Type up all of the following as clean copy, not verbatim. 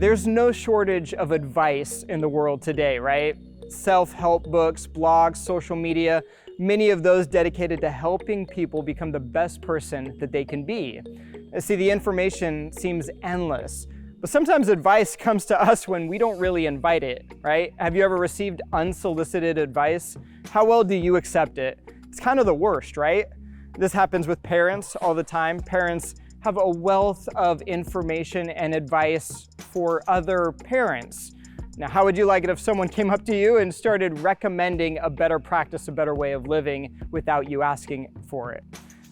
There's no shortage of advice in the world today, right? Self-help books, blogs, social media, many of those dedicated to helping people become the best person that they can be. See, the information seems endless, but sometimes advice comes to us when we don't really invite it, right? Have you ever received unsolicited advice? How well do you accept it? It's kind of the worst, right? This happens with parents all the time. Parents have a wealth of information and advice for other parents. Now, how would you like it if someone came up to you and started recommending a better practice, a better way of living without you asking for it?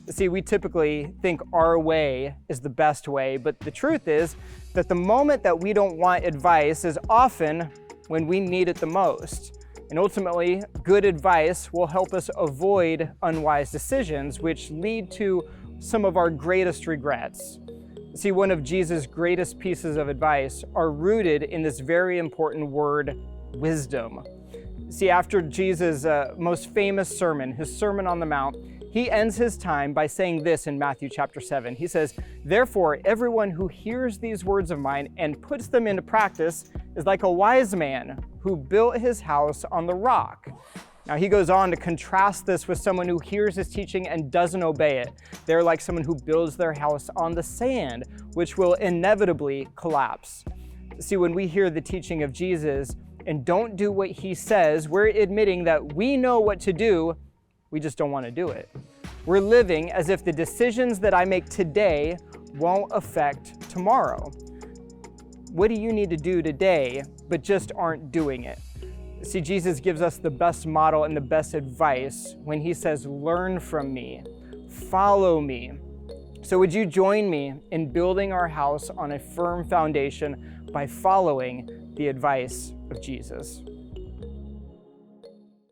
See, we typically think our way is the best way, but the truth is that the moment that we don't want advice is often when we need it the most. And ultimately, good advice will help us avoid unwise decisions, which lead to some of our greatest regrets. See, one of Jesus' greatest pieces of advice are rooted in this very important word, wisdom. See, after Jesus' most famous sermon, his Sermon on the Mount, he ends his time by saying this in Matthew chapter 7. He says, "Therefore, everyone who hears these words of mine and puts them into practice is like a wise man who built his house on the rock." Now, he goes on to contrast this with someone who hears his teaching and doesn't obey it. They're like someone who builds their house on the sand, which will inevitably collapse. See, when we hear the teaching of Jesus and don't do what he says, we're admitting that we know what to do, we just don't want to do it. We're living as if the decisions that I make today won't affect tomorrow. What do you need to do today, but just aren't doing it? See, Jesus gives us the best model and the best advice when he says, "Learn from me, follow me." So would you join me in building our house on a firm foundation by following the advice of Jesus?